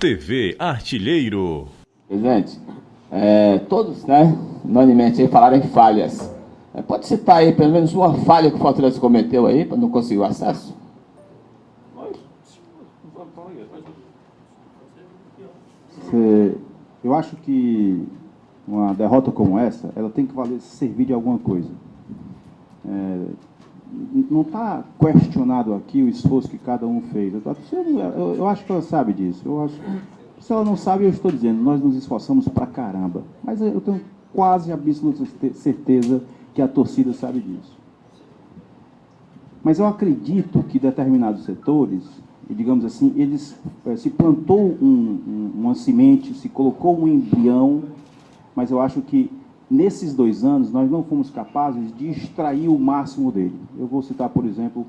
TV Artilheiro. Presidente, todos, unanimemente aí falaram em falhas. Pode citar aí pelo menos uma falha que o Fortaleza cometeu aí, para não conseguir o acesso? Eu acho que uma derrota como essa, ela tem que servir de alguma coisa. Não está questionado aqui o esforço que cada um fez. Eu acho que ela sabe disso. Se ela não sabe, eu estou dizendo, nós nos esforçamos pra caramba. Mas eu tenho quase absoluta certeza que a torcida sabe disso. Mas eu acredito que determinados setores, digamos assim, eles se plantou uma semente, se colocou um embrião, mas eu acho que nesses 2 anos nós não fomos capazes de extrair o máximo dele. Eu vou citar, por exemplo,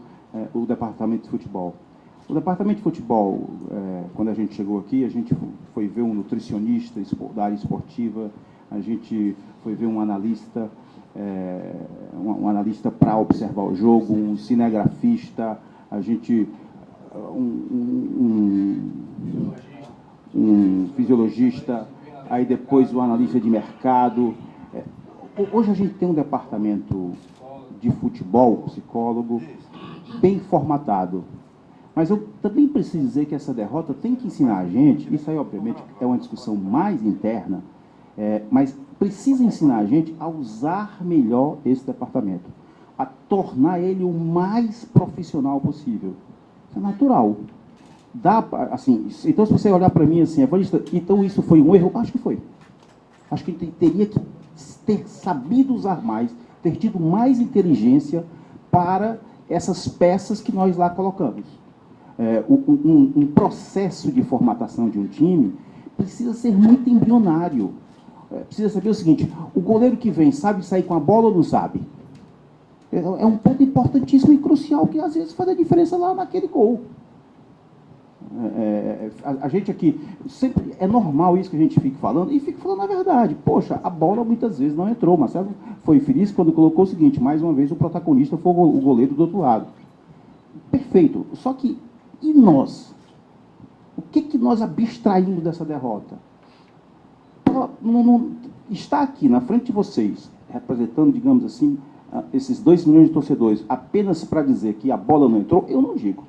o departamento de futebol. O departamento de futebol, quando a gente chegou aqui, a gente foi ver um nutricionista da área esportiva, a gente foi ver um analista para observar o jogo, um cinegrafista, a gente um fisiologista, aí depois o analista de mercado. Hoje a gente tem um departamento de futebol, psicólogo, bem formatado. Mas eu também preciso dizer que essa derrota tem que ensinar a gente, isso aí obviamente é uma discussão mais interna, mas precisa ensinar a gente a usar melhor esse departamento, a tornar ele o mais profissional possível. Isso é natural. Assim, então, se você olhar para mim assim, então isso foi um erro? Acho que foi. Acho que teria que ter sabido usar mais, ter tido mais inteligência para essas peças que nós lá colocamos. Um processo de formatação de um time precisa ser muito embrionário. Precisa saber o seguinte, o goleiro que vem sabe sair com a bola ou não sabe? É um ponto importantíssimo e crucial que às vezes faz a diferença lá naquele gol. A gente aqui, sempre é normal isso que a gente fica falando, e fica falando a verdade. Poxa, a bola muitas vezes não entrou. Marcelo foi feliz quando colocou o seguinte, mais uma vez o protagonista foi o goleiro do outro lado. Perfeito. Só que, e nós? O que nós abstraímos dessa derrota? Está aqui na frente de vocês, representando, digamos assim, esses 2 milhões de torcedores, apenas para dizer que a bola não entrou, eu não digo.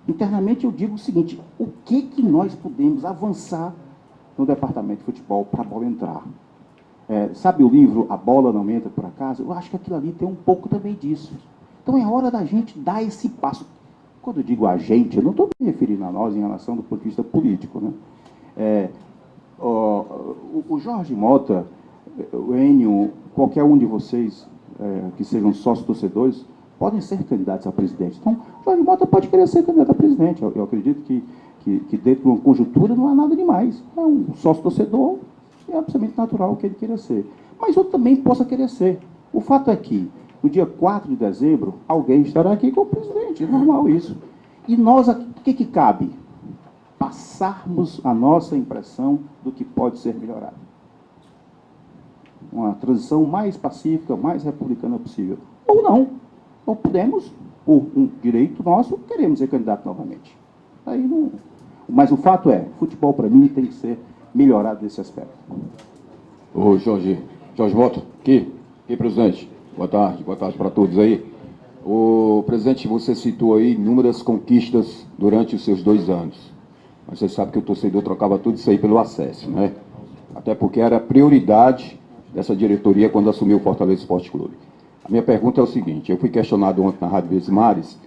Internamente eu digo o seguinte, o que nós podemos avançar no departamento de futebol para a bola entrar? Sabe o livro A Bola Não Entra Por Acaso? Eu acho que aquilo ali tem um pouco também disso. Então é hora da gente dar esse passo. Quando eu digo a gente, eu não estou me referindo a nós em relação do ponto de vista político, né? O Jorge Mota, o Enio, qualquer um de vocês que sejam sócios torcedores, podem ser candidatos a presidente. Então, Jorge Mota pode querer ser candidato a presidente. Eu acredito que dentro de uma conjuntura não há nada demais. É um sócio torcedor, é absolutamente natural que ele queira ser. Mas eu também possa querer ser. O fato é que, no dia 4 de dezembro, alguém estará aqui como presidente. É normal isso. E nós, o que cabe? Passarmos a nossa impressão do que pode ser melhorado. Uma transição mais pacífica, mais republicana possível. Ou não. Ou podemos, por um direito nosso, queremos ser candidato novamente. Aí não... Mas o fato é, futebol para mim tem que ser melhorado nesse aspecto. Ô Jorge Mota, aqui, presidente. Boa tarde para todos aí. O presidente, você citou aí inúmeras conquistas durante os seus 2 anos. Mas você sabe que o torcedor trocava tudo isso aí pelo acesso, né? Até porque era a prioridade dessa diretoria quando assumiu o Fortaleza Esporte Clube. A minha pergunta é o seguinte, eu fui questionado ontem na Rádio Verdes Mares,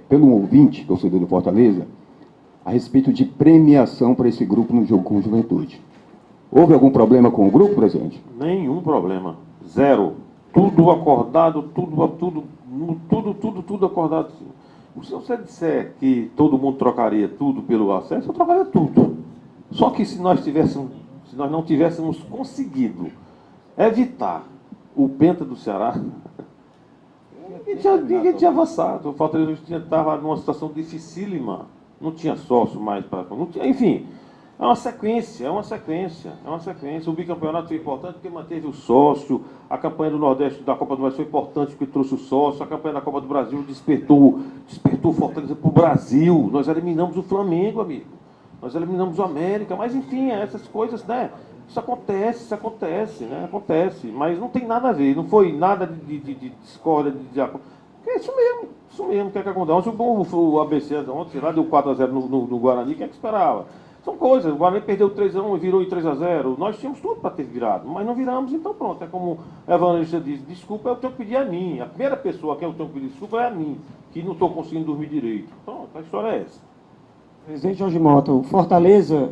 pelo ouvinte, torcedor do Fortaleza, a respeito de premiação para esse grupo no jogo com Juventude. Houve algum problema com o grupo, presidente? Nenhum problema. 0. Tudo acordado, tudo acordado. Se você disser que todo mundo trocaria tudo pelo acesso, eu trocaria tudo. Só que se nós não tivéssemos conseguido evitar o penta do Ceará, ninguém tinha avançado. O Fortaleza estava numa situação dificílima. Não tinha sócio mais para... Enfim, é uma sequência. O bicampeonato foi importante porque manteve o sócio. A campanha do Nordeste da Copa do Brasil foi importante porque trouxe o sócio. A campanha da Copa do Brasil despertou o Fortaleza para o Brasil. Nós eliminamos o Flamengo, amigo. nós eliminamos o América, mas enfim, essas coisas, né? Isso acontece, né? Acontece, mas não tem nada a ver, não foi nada de discórdia, é isso mesmo que é que acontece. Ontem o ABC ontem lá deu 4-0 no Guarani, quem é que esperava? São coisas, o Guarani perdeu 3-1 e virou em 3-0. Nós tínhamos tudo para ter virado, mas não viramos, então pronto. É como a evangelista diz, desculpa, eu tenho que pedir a mim. A primeira pessoa a quem eu tenho que pedir desculpa é a mim, que não estou conseguindo dormir direito. Então, a história é essa. Presidente Jorge Mota, o Fortaleza,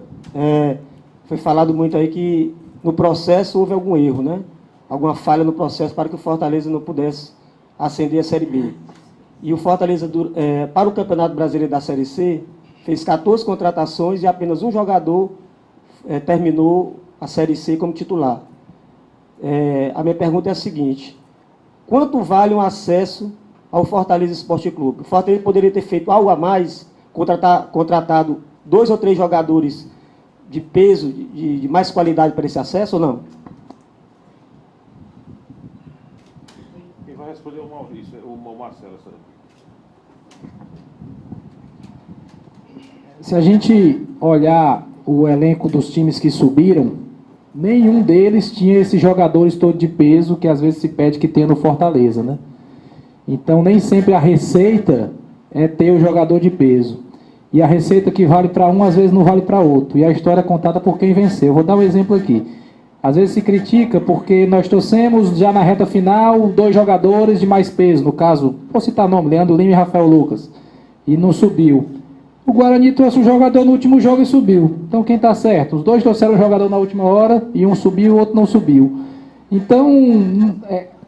foi falado muito aí que no processo houve algum erro, né? Alguma falha no processo para que o Fortaleza não pudesse ascender a Série B. E o Fortaleza, para o Campeonato Brasileiro da Série C, fez 14 contratações e apenas um jogador terminou a Série C como titular. A minha pergunta é a seguinte: quanto vale um acesso ao Fortaleza Esporte Clube? O Fortaleza poderia ter feito algo a mais, contratado 2 ou 3 jogadores de peso, de mais qualidade para esse acesso ou não? Quem vai responder é o Maurício, o Marcelo. Se a gente olhar o elenco dos times que subiram, nenhum deles tinha esses jogadores todos de peso que às vezes se pede que tenha no Fortaleza, né? Então nem sempre a receita é ter o jogador de peso. E a receita que vale para um, às vezes não vale para outro. E a história é contada por quem venceu. Vou dar um exemplo aqui. Às vezes se critica porque nós trouxemos já na reta final 2 jogadores de mais peso. No caso, vou citar nome, Leandro Lima e Rafael Lucas. E não subiu. O Guarani trouxe um jogador no último jogo e subiu. Então quem está certo? Os 2 trouxeram um jogador na última hora e um subiu e o outro não subiu. Então,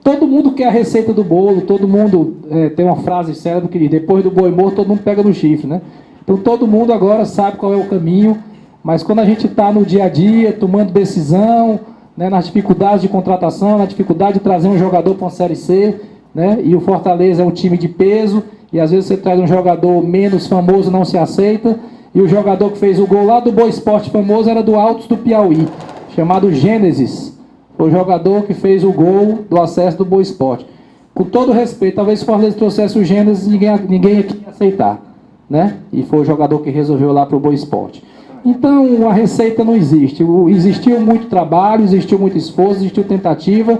todo mundo quer a receita do bolo, todo mundo tem uma frase célebre que diz: depois do boi morto, todo mundo pega no chifre, né? Então todo mundo agora sabe qual é o caminho, mas quando a gente está no dia a dia, tomando decisão, né, nas dificuldades de contratação, na dificuldade de trazer um jogador para uma Série C, né, e o Fortaleza é um time de peso, e às vezes você traz um jogador menos famoso, não se aceita, e o jogador que fez o gol lá do Boa Esporte famoso era do Altos do Piauí, chamado Gênesis, foi o jogador que fez o gol do acesso do Boa Esporte. Com todo respeito, talvez se o Fortaleza trouxesse o Gênesis, ninguém aqui ia aceitar, né? E foi o jogador que resolveu lá para o Boa Esporte. Então, a receita não existe. Existiu muito trabalho, existiu muito esforço, existiu tentativa,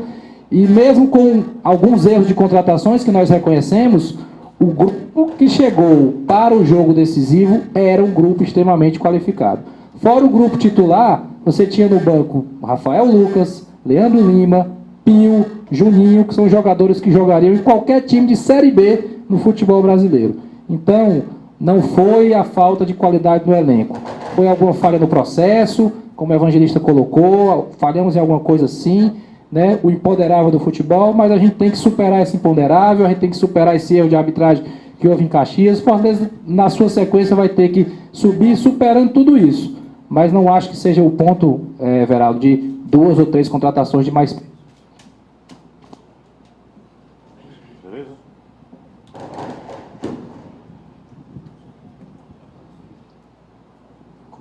e mesmo com alguns erros de contratações que nós reconhecemos, o grupo que chegou para o jogo decisivo era um grupo extremamente qualificado. Fora o grupo titular, você tinha no banco Rafael Lucas, Leandro Lima, Pio, Juninho, que são jogadores que jogariam em qualquer time de Série B no futebol brasileiro. Então, não foi a falta de qualidade no elenco. Foi alguma falha no processo, como o evangelista colocou, falhamos em alguma coisa sim, né? O imponderável do futebol, mas a gente tem que superar esse imponderável, a gente tem que superar esse erro de arbitragem que houve em Caxias. O Fortaleza, na sua sequência, vai ter que subir superando tudo isso. Mas não acho que seja o ponto, Veraldo, de 2 ou 3 contratações de mais. Beleza?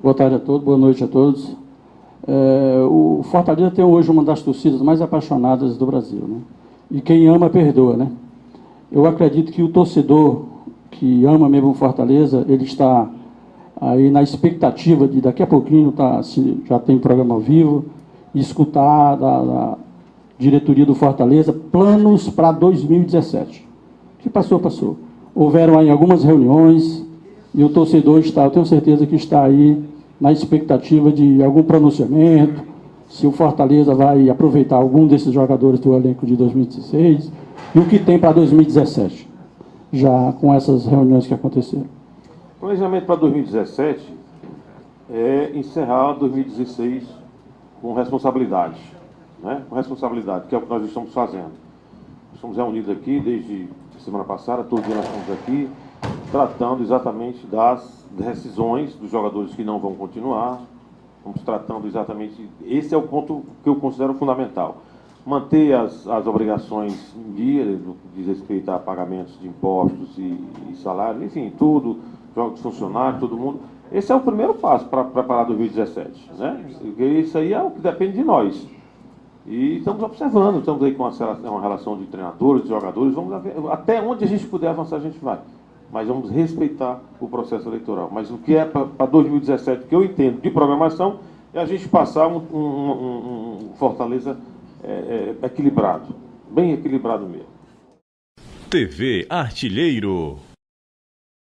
Boa tarde a todos, boa noite a todos. O Fortaleza tem hoje uma das torcidas mais apaixonadas do Brasil, né? E quem ama, perdoa, né? Eu acredito que o torcedor que ama mesmo o Fortaleza, ele está aí na expectativa de daqui a pouquinho já tem programa ao vivo, escutar da diretoria do Fortaleza planos para 2017. O que passou, passou. Houveram aí algumas reuniões e o torcedor eu tenho certeza que está aí na expectativa de algum pronunciamento, se o Fortaleza vai aproveitar algum desses jogadores do elenco de 2016 e o que tem para 2017, já com essas reuniões que aconteceram. O planejamento para 2017 é encerrar 2016 com responsabilidade, né? Com responsabilidade, que é o que nós estamos fazendo. Estamos reunidos aqui desde a semana passada, todo dia nós estamos aqui, tratando exatamente das decisões dos jogadores que não vão continuar. Estamos tratando exatamente, esse é o ponto que eu considero fundamental. Manter as obrigações em dia, no que diz respeito a pagamentos de impostos e salários, enfim, tudo, jogos de funcionário, todo mundo. Esse é o primeiro passo para preparar 2017, né? Isso aí é o que depende de nós. E estamos observando, estamos aí com uma relação de treinadores, de jogadores, vamos ver, até onde a gente puder avançar, a gente vai. mas vamos respeitar o processo eleitoral. Mas o que é para 2017, que eu entendo de programação, é a gente passar um Fortaleza equilibrado, bem equilibrado mesmo. TV Artilheiro.